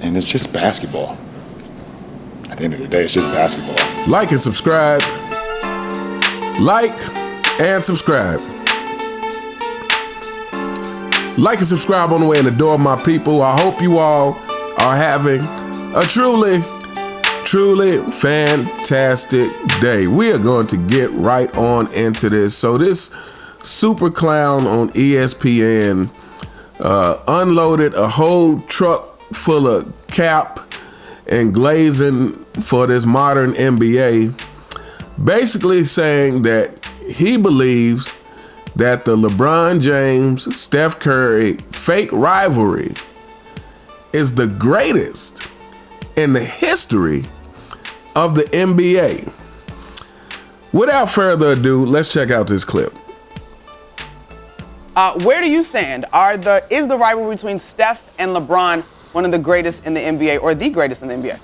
And it's just basketball. At the end of the day, it's just basketball. Like and subscribe. Like and subscribe. Like and subscribe on the way in the door, my people. I hope you all are having a truly fantastic day. We are going to get right on into this. So this super clown on ESPN unloaded a whole truck full of cap and glazing for this modern NBA, basically saying that he believes that the LeBron James, Steph Curry fake rivalry is the greatest in the history of the NBA. Without further ado, let's check out this clip. Where do you stand? Is the rivalry between Steph and LeBron one of the greatest in the NBA or the greatest in the NBA?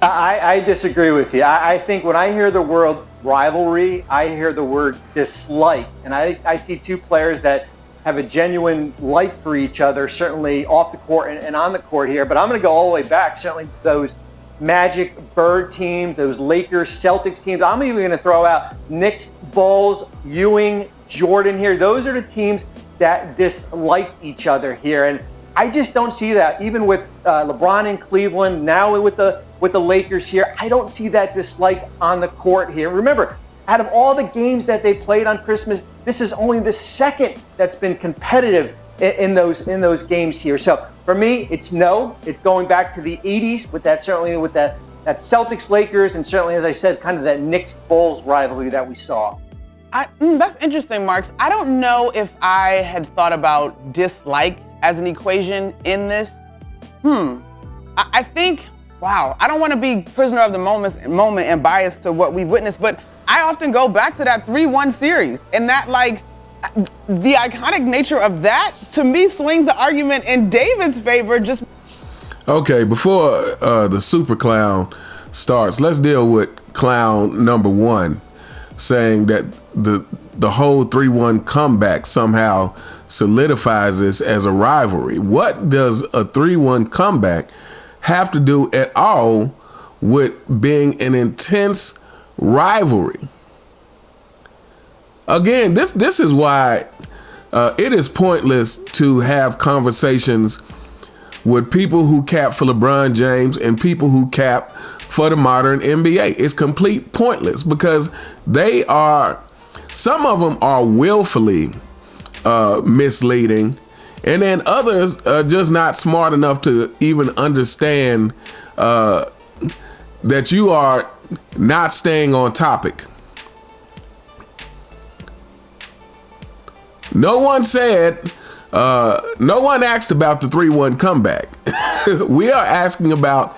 I disagree with you. I think when I hear the word rivalry, I hear the word dislike. And I see two players that have a genuine like for each other, certainly off the court and on the court here. But I'm going to go all the way back, certainly those Magic, Bird teams, those Lakers, Celtics teams. I'm even going to throw out Knicks, Bulls, Ewing, Jordan here. Those are the teams that dislike each other here. And I just don't see that. Even with LeBron in Cleveland, now with the Lakers here, I don't see that dislike on the court here. Remember, out of all the games that they played on Christmas, this is only the second that's been competitive in those games here. So for me, it's no. It's going back to the 80s with that Celtics Lakers, and certainly, as I said, kind of that Knicks Bulls rivalry that we saw. That's interesting, Marks. I don't know if I had thought about dislike as an equation in this. I think, wow, I don't want to be prisoner of the moment and biased to what we've witnessed, but I often go back to that 3-1 series, and that, like, the iconic nature of that, to me, swings the argument in David's favor. Okay, before the super clown starts, let's deal with clown number one, saying that the whole 3-1 comeback somehow solidifies this as a rivalry. What does a 3-1 comeback have to do at all with being an intense rivalry? Again, this is why it is pointless to have conversations with people who cap for LeBron James and people who cap for the modern NBA. It's complete pointless because some of them are willfully misleading, and then others are just not smart enough to even understand that you are not staying on topic. No one asked about the 3-1 comeback. We are asking about,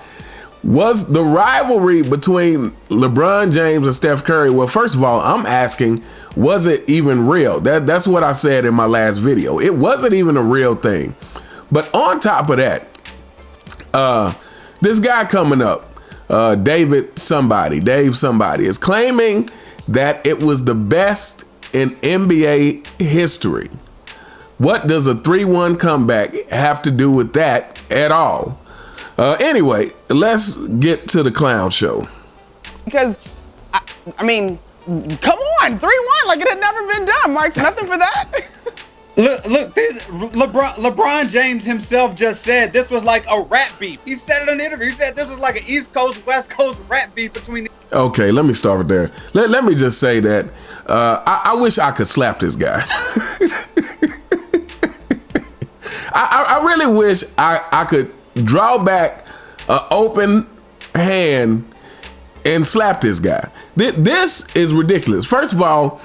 was the rivalry between LeBron James and Steph Curry? Well, first of all, I'm asking, was it even real? That's what I said in my last video. It wasn't even a real thing. But on top of that, this guy coming up, Dave somebody, is claiming that it was the best in NBA history. What does a 3-1 comeback have to do with that at all? Anyway, let's get to the clown show. Because, I mean, come on, 3-1, like it had never been done, Marks. Nothing for that. Look, LeBron James himself just said this was like a rap beef. He said it in an interview. He said this was like an East Coast, West Coast rap beef between the... Okay, let me start with there. Let me just say that I wish I could slap this guy. I really wish I could draw back an open hand and slap this guy. This is ridiculous. First of all,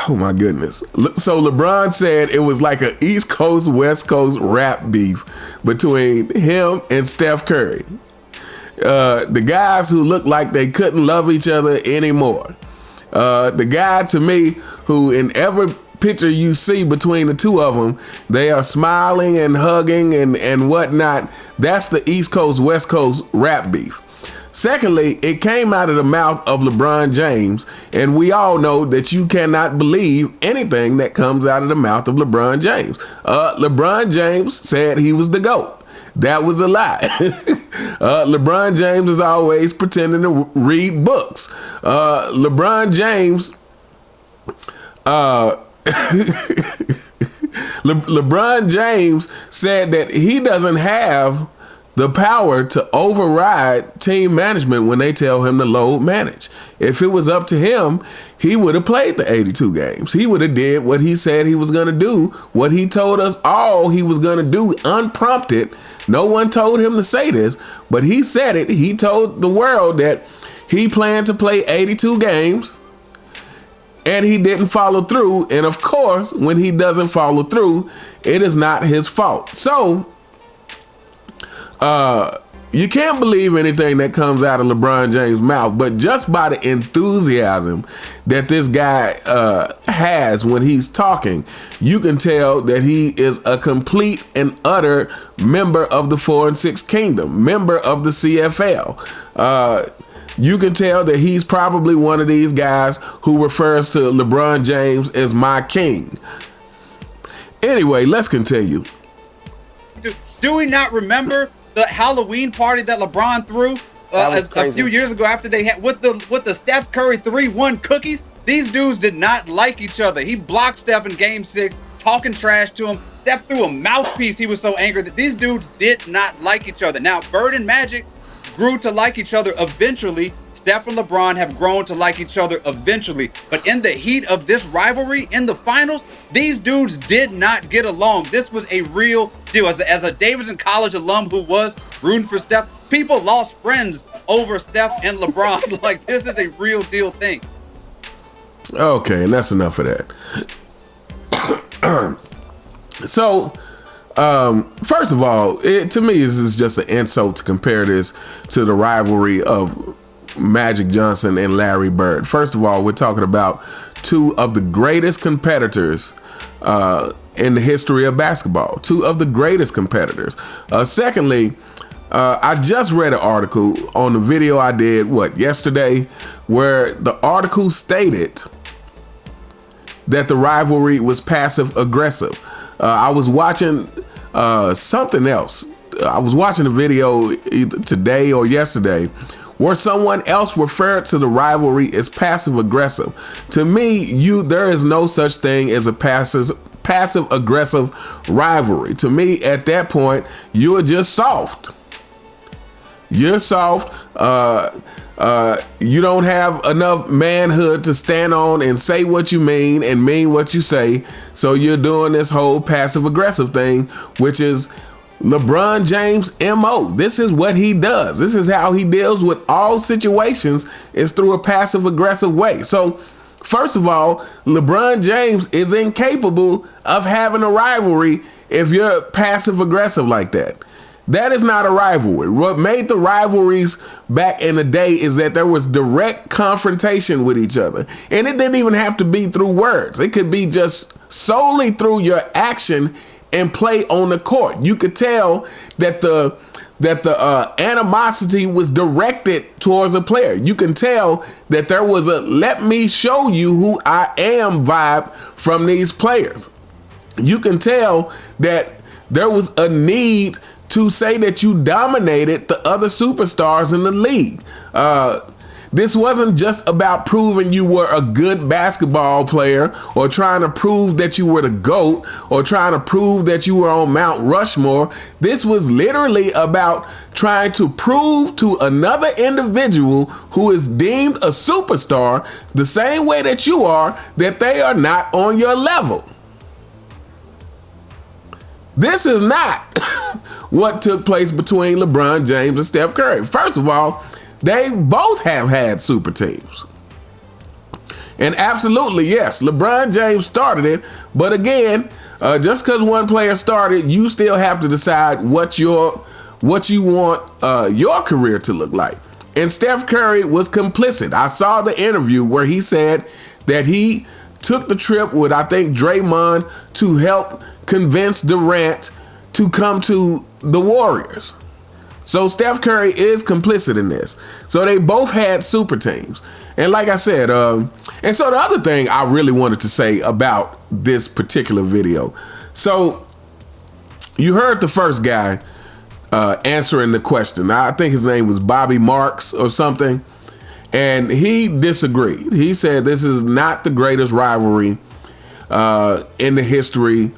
oh my goodness. So LeBron said it was like an East Coast, West Coast rap beef between him and Steph Curry. The guys who look like they couldn't love each other anymore. The guy, to me, who in every picture you see between the two of them, they are smiling and hugging and whatnot. That's the East Coast, West Coast rap beef. Secondly, it came out of the mouth of LeBron James, and we all know that you cannot believe anything that comes out of the mouth of LeBron James. LeBron James said he was the GOAT. That was a lie. LeBron James is always pretending to read books. LeBron James LeBron James said that he doesn't have the power to override team management when they tell him to load manage. If it was up to him, he would have played the 82 games. He would have did what he said he was going to do, what he told us all he was going to do unprompted. No one told him to say this, but he said it. He told the world that he planned to play 82 games, and he didn't follow through. And of course, when he doesn't follow through, it is not his fault. So, you can't believe anything that comes out of LeBron James' mouth, but just by the enthusiasm that this guy has when he's talking, you can tell that he is a complete and utter member of the 4 and 6 Kingdom, member of the CFL. You can tell that he's probably one of these guys who refers to LeBron James as my king. Anyway, let's continue. Do we not remember the Halloween party that LeBron threw a few years ago after they had with the Steph Curry 3-1 cookies? These dudes did not like each other. He blocked Steph in Game 6, talking trash to him. Steph threw a mouthpiece. He was so angry that these dudes did not like each other. Now, Bird and Magic grew to like each other eventually. Steph and LeBron have grown to like each other eventually. But in the heat of this rivalry in the finals, these dudes did not get along. This was a real deal. As a Davidson College alum who was rooting for Steph, people lost friends over Steph and LeBron. Like, this is a real deal thing. Okay, and that's enough of that. So, first of all, to me, this is just an insult to compare this to the rivalry of Magic Johnson and Larry Bird. First of all, we're talking about two of the greatest competitors in the history of basketball. Two of the greatest competitors. Secondly, I just read an article on the video I did, yesterday, where the article stated that the rivalry was passive aggressive. I was watching something else. I was watching a video either today or yesterday where someone else referred to the rivalry as passive aggressive. To me, there is no such thing as a passive aggressive rivalry. To me, at that point, you're just soft. You're soft. You don't have enough manhood to stand on and say what you mean and mean what you say. So you're doing this whole passive aggressive thing, which is LeBron James' MO. This is what he does. This is how he deals with all situations, is through a passive aggressive way. So first of all, LeBron James is incapable of having a rivalry if you're passive aggressive like that. That is not a rivalry. What made the rivalries back in the day is that there was direct confrontation with each other. And it didn't even have to be through words. It could be just solely through your action and play on the court. You could tell that the animosity was directed towards a player. You can tell that there was a let me show you who I am vibe from these players. You can tell that there was a need to say that you dominated the other superstars in the league. This wasn't just about proving you were a good basketball player or trying to prove that you were the GOAT or trying to prove that you were on Mount Rushmore. This was literally about trying to prove to another individual who is deemed a superstar the same way that you are, that they are not on your level. This is not what took place between LeBron James and Steph Curry. First of all, they both have had super teams. And absolutely, yes, LeBron James started it. But again, just because one player started, you still have to decide what you want your career to look like. And Steph Curry was complicit. I saw the interview where he said that he took the trip with, I think, Draymond to help convince Durant to come to the Warriors. So Steph Curry is complicit in this. So they both had super teams. And like I said, and so the other thing I really wanted to say about this particular video. So you heard the first guy answering the question. I think his name was Bobby Marks or something. And he disagreed. He said this is not the greatest rivalry in the history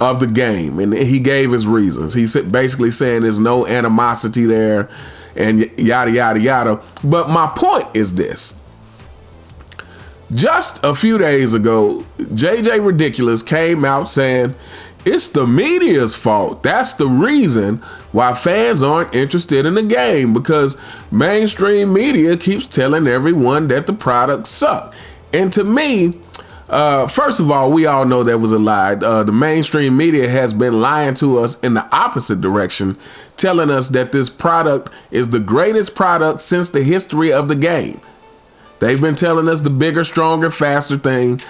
of the game. And he gave his reasons. He said basically saying there's no animosity there and yada, yada, yada. But my point is this. Just a few days ago, JJ Ridiculous came out saying it's the media's fault. That's the reason why fans aren't interested in the game, because mainstream media keeps telling everyone that the products suck. And to me, first of all, we all know that was a lie. The mainstream media has been lying to us in the opposite direction, telling us that this product is the greatest product since the history of the game. They've been telling us the bigger, stronger, faster thing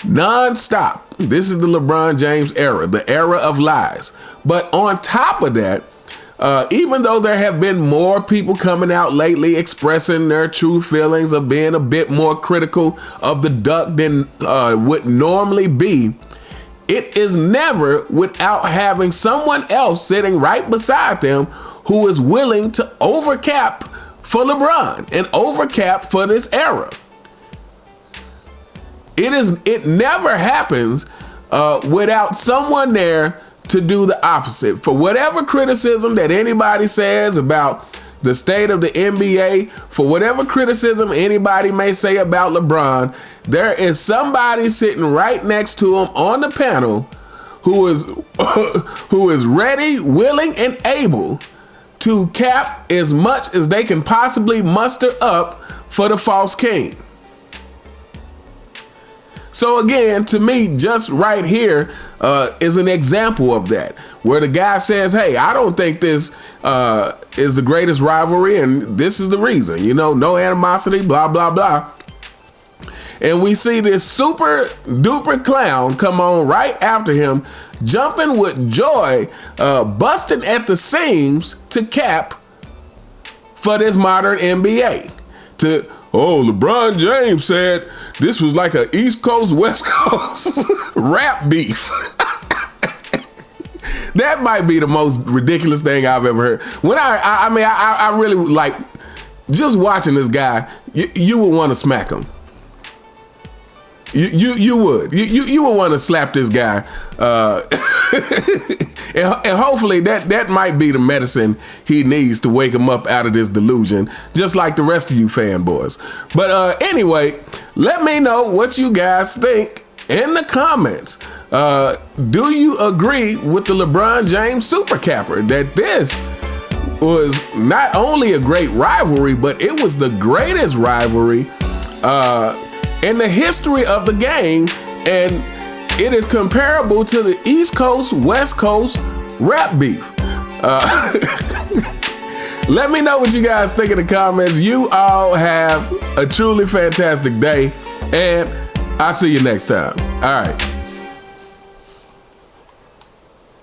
non-stop. This is the LeBron James era, the era of lies. But on top of that, even though there have been more people coming out lately expressing their true feelings of being a bit more critical of the duck than would normally be, it is never without having someone else sitting right beside them who is willing to overcap for LeBron and overcap for this era. It never happens without someone there to do the opposite. For whatever criticism that anybody says about the state of the NBA, for whatever criticism anybody may say about LeBron, there is somebody sitting right next to him on the panel who is ready, willing, and able to cap as much as they can possibly muster up for the false king. So again, to me, just right here is an example of that, where the guy says, hey, I don't think this is the greatest rivalry, and this is the reason, no animosity, blah, blah, blah. And we see this super duper clown come on right after him, jumping with joy, busting at the seams to cap for this modern NBA. LeBron James said this was like an East Coast, West Coast rap beef. That might be the most ridiculous thing I've ever heard. When I really like just watching this guy, you would want to smack him. You would. You would want to slap this guy. And hopefully that might be the medicine he needs to wake him up out of this delusion, just like the rest of you fanboys. But anyway, let me know what you guys think in the comments. Do you agree with the LeBron James super capper that this was not only a great rivalry, but it was the greatest rivalry in the history of the game, and it is comparable to the East Coast, West Coast rap beef. Let me know what you guys think in the comments. You all have a truly fantastic day, and I'll see you next time. All right.